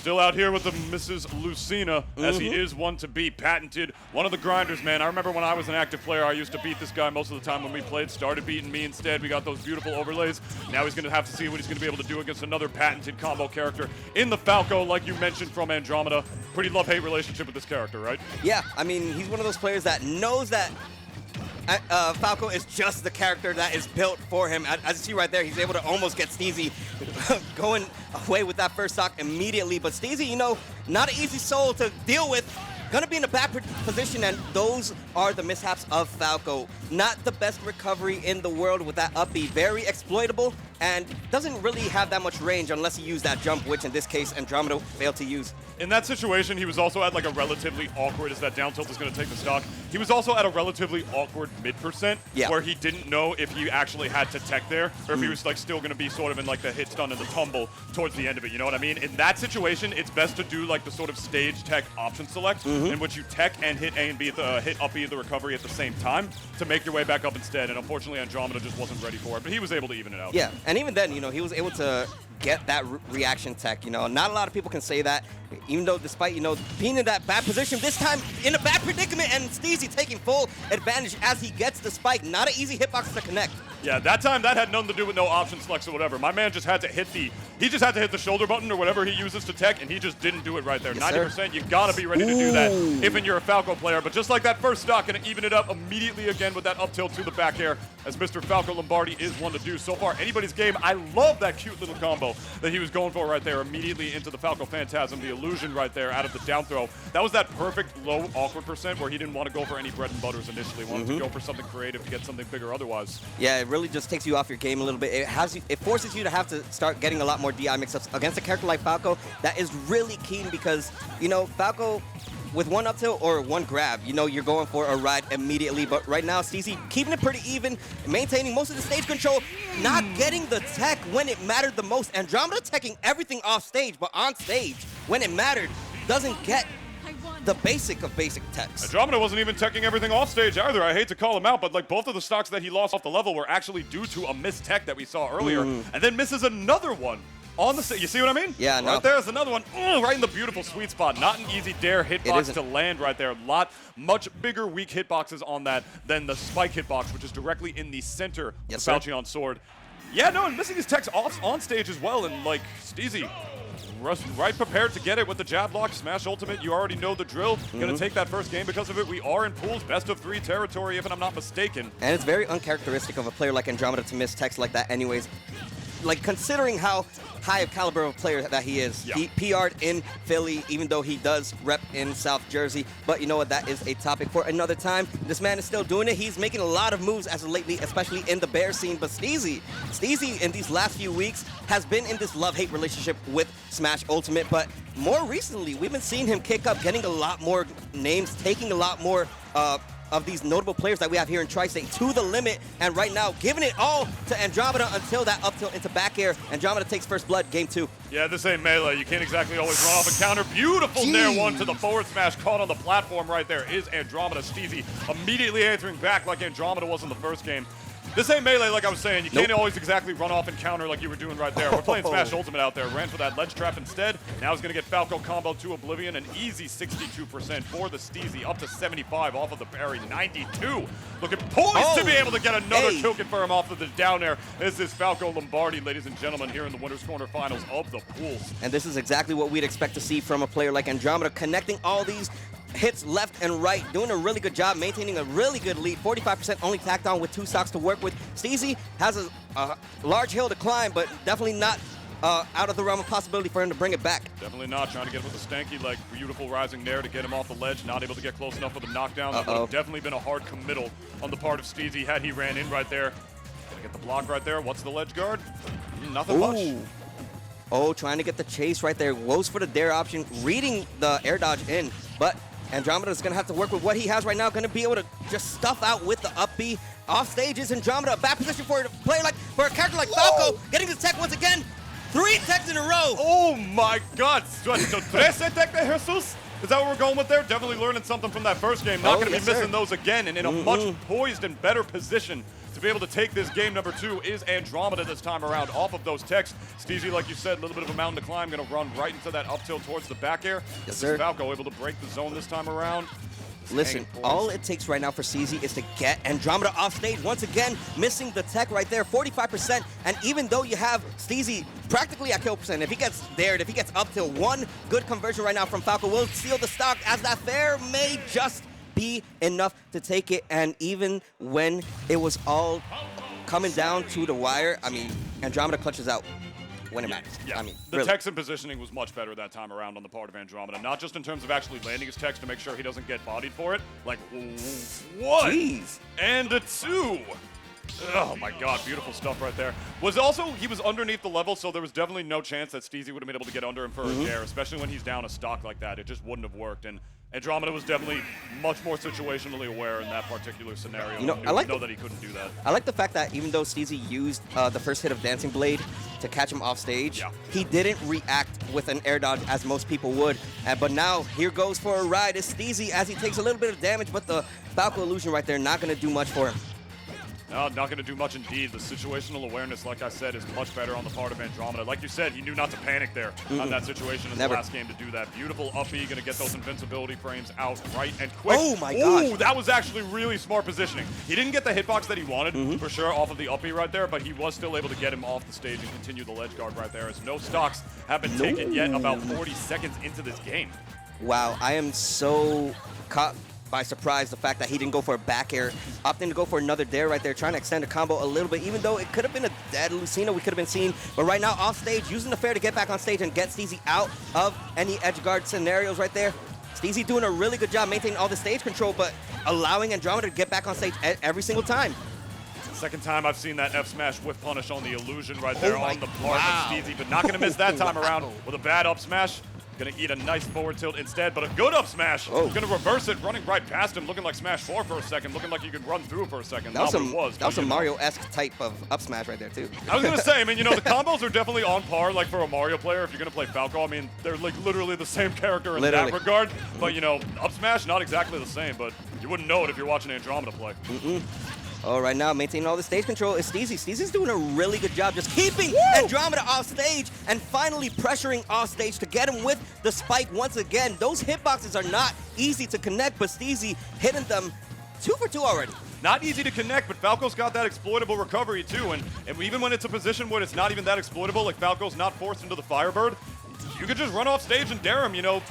Still out here with the Mrs. Lucina, as he is one to beat, patented. One of the grinders, man. I remember when I was an active player, I used to beat this guy most of the time when we played. Started beating me instead. We got those beautiful overlays. Now he's going to have to see what he's going to be able to do against another patented combo character in the Falco, like you mentioned, from Andromeda. Pretty love-hate relationship with this character, right? Yeah, I mean, he's one of those players that knows that Falco is just the character that is built for him. As you see right there, he's able to almost get Steezy going away with that first stock immediately. But Steezy, you know, not an easy soul to deal with. Gonna be in a back position, and those are the mishaps of Falco. Not the best recovery in the world with that up B. Very exploitable, and doesn't really have that much range unless he used that jump, which in this case, Andromeda failed to use. In that situation, he was also at like a relatively awkward, as that down tilt is going to take the stock, he was also at a relatively awkward mid-percent, where he didn't know if he actually had to tech there, or if he was like still going to be sort of in like the hit stun and the tumble towards the end of it, you know what I mean? In that situation, it's best to do like the sort of stage tech option select, in which you tech and hit A and B, hit up B the recovery at the same time to make your way back up instead, and unfortunately Andromeda just wasn't ready for it, but he was able to even it out. Yeah, and even then, you know, he was able to get that reaction tech, you know. Not a lot of people can say that, even though despite, you know, being in that bad position, this time in a bad predicament, and Steezy taking full advantage as he gets the spike. Not an easy hitbox to connect. Yeah, that time that had nothing to do with no option selects or whatever. My man just had to hit he just had to hit the shoulder button or whatever he uses to tech, and he just didn't do it right there. 90%, you gotta be ready to do that if you're a Falco player. But just like that first stock, gonna even it up immediately again with that up tilt to the back air, as Mr. Falco Lombardi is one to do. So far, anybody's game. I love that cute little combo that he was going for right there, immediately into the Falco Phantasm, the illusion right there out of the down throw. That was that perfect low awkward percent where he didn't want to go for any bread and butters initially. Wanted to go for something creative to get something bigger otherwise. Yeah, it really just takes you off your game a little bit. It forces you to have to start getting a lot more DI mix-ups against a character like Falco. That is really keen because, you know, Falco, with one up tilt or one grab, you know, you're going for a ride immediately. But right now, Steezy keeping it pretty even, maintaining most of the stage control, not getting the tech when it mattered the most. Andromeda teching everything off stage, but on stage, when it mattered, doesn't get the basic of basic techs. Andromeda wasn't even teching everything off stage either. I hate to call him out, but like both of the stocks that he lost off the level were actually due to a missed tech that we saw earlier, and then misses another one. On the, you see what I mean? Yeah, no. Right there's another one, right in the beautiful sweet spot. Not an easy dare hitbox to land right there. Much bigger weak hitboxes on that than the spike hitbox, which is directly in the center of the Falchion sword. Yeah, no, and missing his techs off on stage as well, and like Steezy, right prepared to get it with the jab lock, smash ultimate. You already know the drill. Gonna take that first game because of it. We are in pools, best of 3 territory, if I'm not mistaken. And it's very uncharacteristic of a player like Andromeda to miss techs like that anyways. Like, considering how high of caliber of a player that he is. He PR'd in Philly, even though he does rep in South Jersey. But you know what? That is a topic for another time. This man is still doing it. He's making a lot of moves as of lately, especially in the bear scene. But Steezy in these last few weeks has been in this love-hate relationship with Smash Ultimate. But more recently, we've been seeing him kick up, getting a lot more names, taking a lot more of these notable players that we have here in Tri-State to the limit, and right now giving it all to Andromeda until that up tilt into back air. Andromeda takes first blood, game 2. Yeah, this ain't Melee. You can't exactly always run off a counter. Beautiful nair one to the forward smash caught on the platform right there is Andromeda. Steezy immediately answering back like Andromeda was in the first game. This ain't Melee, like I was saying. You can't always exactly run off and counter like you were doing right there. We're playing Smash Ultimate out there. Ran for that ledge trap instead. Now he's going to get Falco combo to Oblivion. An easy 62% for the Steezy. Up to 75 off of the parry. 92. Looking poised to be able to get another kill confirm off of the down air. This is Falco Lombardi, ladies and gentlemen, here in the Winners Corner Finals of the pools. And this is exactly what we'd expect to see from a player like Andromeda, connecting all these hits left and right, doing a really good job, maintaining a really good lead. 45% only tacked on with 2 stocks to work with. Steezy has a large hill to climb, but definitely not out of the realm of possibility for him to bring it back. Definitely not. Trying to get with the stanky, like, beautiful rising nair to get him off the ledge. Not able to get close enough for the knockdown. That would have definitely been a hard committal on the part of Steezy had he ran in right there. Gonna get the block right there. What's the ledge guard? Nothing much. Oh, trying to get the chase right there. Woes for the dare option, reading the air dodge in, but Andromeda is going to have to work with what he has right now. Going to be able to just stuff out with the up B. Off stage is Andromeda. A bad position for a player for a character like Falco. Getting the tech once again. 3 techs in a row. Oh my God. Tres tech de Jesus? Is that what we're going with there? Definitely learning something from that first game. Not going to be missing those again, and in a much poised and better position to be able to take this game number 2 is Andromeda this time around off of those techs. Steezy, like you said, a little bit of a mountain to climb, going to run right into that up tilt towards the back air. Yes, sir. Falco able to break the zone this time around. Listen, all it takes right now for Steezy is to get Andromeda off stage. Once again, missing the tech right there, 45%. And even though you have Steezy practically at kill percent, if he gets dared, if he gets up to 1 good conversion right now from Falco, will seal the stock, as that fair may just be enough to take it. And even when it was all coming down to the wire, I mean, Andromeda clutches out when it matters. Yeah, I mean, the really. techs and positioning was much better that time around on the part of Andromeda. Not just in terms of actually landing his techs to make sure he doesn't get bodied for it. Like, what? Jeez. And a 2. Oh my god, beautiful stuff right there. He was underneath the level, so there was definitely no chance that Steezy would have been able to get under him for a dare, especially when he's down a stock like that. It just wouldn't have worked. And Andromeda was definitely much more situationally aware in that particular scenario. You know, I like that he couldn't do that. I like the fact that even though Steezy used the first hit of Dancing Blade to catch him off stage, he didn't react with an air dodge as most people would. But now, here goes for a ride is Steezy as he takes a little bit of damage, but the Falco illusion right there not going to do much for him. No, not going to do much indeed. The situational awareness, like I said, is much better on the part of Andromeda. Like you said, he knew not to panic there on that situation in the last game to do that. Beautiful up B, going to get those invincibility frames out right and quick. Oh my gosh. Ooh, that was actually really smart positioning. He didn't get the hitbox that he wanted, for sure, off of the up B right there, but he was still able to get him off the stage and continue the ledge guard right there, as no stocks have been taken yet about 40 seconds into this game. Wow, I am so caught by surprise the fact that he didn't go for a back air, opting to go for another dare right there, trying to extend the combo a little bit, even though it could have been a dead Lucina we could have been seeing. But right now, off stage, using the fair to get back on stage and get Steezy out of any edge guard scenarios right there. Steezy doing a really good job maintaining all the stage control, but allowing Andromeda to get back on stage every single time. Second time I've seen that F smash whiff punish on the illusion right there on the part wow. of Steezy, but not going to miss that time around with a bad up smash. Going to eat a nice forward tilt instead, but a good up smash. Oh. Going to reverse it, running right past him, looking like Smash 4 for a second, looking like you could run through for a second. That was some Mario-esque type of up smash right there, too. I was going to say, I mean, you know, the combos are definitely on par, like, for a Mario player. If you're going to play Falco, I mean, they're, like, literally the same character in that regard. But, you know, up smash, not exactly the same, but you wouldn't know it if you're watching Andromeda play. Oh, right now, maintaining all the stage control is Steezy. Steezy's doing a really good job just keeping Andromeda off stage and finally pressuring off stage to get him with the spike once again. Those hitboxes are not easy to connect, but Steezy hitting them 2 for 2 already. Not easy to connect, but Falco's got that exploitable recovery too, and even when it's a position where it's not even that exploitable, like Falco's not forced into the Firebird, you could just run off stage and dare him, you know,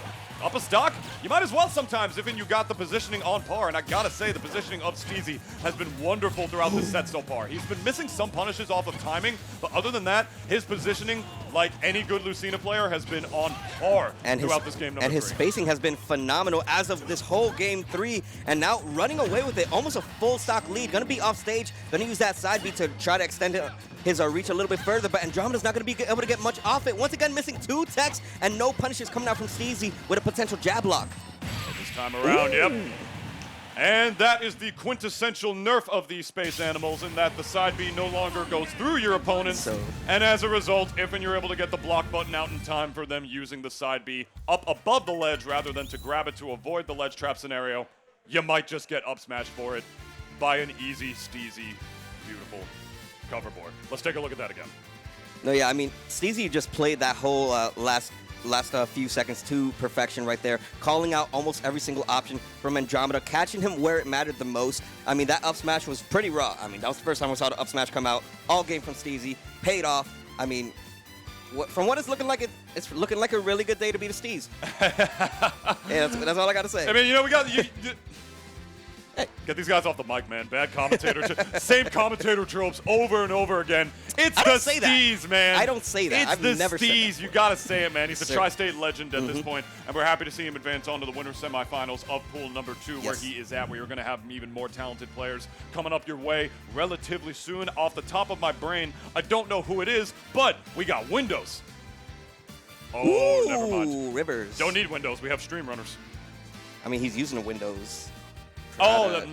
up a stock. You might as well sometimes if you got the positioning on par, and I gotta say the positioning of Steezy has been wonderful throughout this set so far. He's been missing some punishes off of timing, but other than that, his positioning, like any good Lucina player, has been on par throughout this game number 3. And his spacing has been phenomenal as of this whole game 3, and now running away with it, almost a full stock lead. Gonna be off stage, gonna use that side B to try to extend his reach a little bit further, but Andromeda's not gonna be able to get much off it. Once again, missing 2 techs and no punishes coming out from Steezy with a potential jab lock. This time around, yep. And that is the quintessential nerf of these space animals, in that the side B no longer goes through your opponents. And as a result, if and you're able to get the block button out in time for them using the side B up above the ledge rather than to grab it to avoid the ledge trap scenario, you might just get up smash for it by an easy, Steezy, beautiful cover board. Let's take a look at that again. No, yeah, I mean, Steezy just played that whole last few seconds to perfection right there, calling out almost every single option from Andromeda, catching him where it mattered the most. I mean, that up smash was pretty raw. I mean, that was the first time we saw the up smash come out all game from Steezy. Paid off. I mean, from what it's looking like, it's looking like a really good day to be the Steez. Yeah, that's all I got to say. I mean, you know, we got... Hey. Get these guys off the mic, man. Bad commentator. Same commentator tropes over and over again. It's the Steez, man. I don't say that. It's the never Steez. said that. You got to say it, man. He's a tri-state legend at this point, and we're happy to see him advance on to the winner's semifinals of pool number 2, where he is at. We are going to have even more talented players coming up your way relatively soon. Off the top of my brain, I don't know who it is, but we got Windows. Oh, Ooh, never mind. Rivers. Don't need Windows. We have Stream Runners. I mean, he's using a Windows. Oh,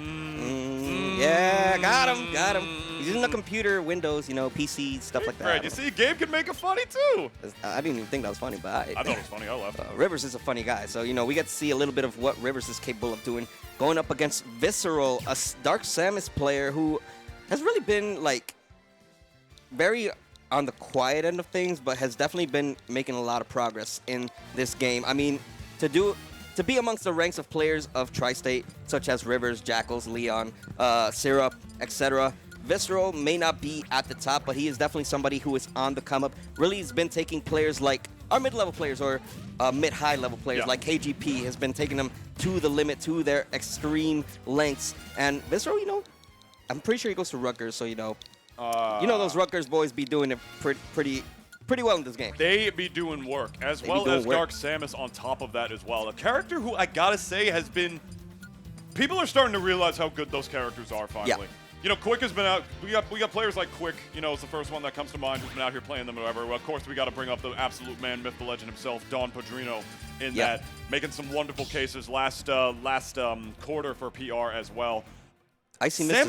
yeah, got him. He's using the computer, Windows, you know, PC, stuff like that. Right, you see, Gabe can make it funny too. I didn't even think that was funny, but I thought it was funny. I laughed. Rivers is a funny guy, so you know we get to see a little bit of what Rivers is capable of doing, going up against Visceral, a Dark Samus player who has really been like very on the quiet end of things, but has definitely been making a lot of progress in this game. I mean, to be amongst the ranks of players of Tri-State, such as Rivers, Jackals, Leon, Syrup, etc., Visceral may not be at the top, but he is definitely somebody who is on the come up. Really, he's been taking players like our mid-level players or mid-high level players like KGP has been taking them to the limit, to their extreme lengths. And Visceral, you know, I'm pretty sure he goes to Rutgers, so you know those Rutgers boys be doing it pretty well in this game. They be doing work, as well as Dark Samus on top of that as well. A character who I gotta say has been... People are starting to realize how good those characters are finally. Yeah. You know, Quick has been out. We got players like Quick, you know, is the first one that comes to mind who's been out here playing them or whatever. Well, of course, we got to bring up the absolute man, myth, the legend himself, Don Padrino, in that, making some wonderful cases last quarter for PR as well. I see Mr.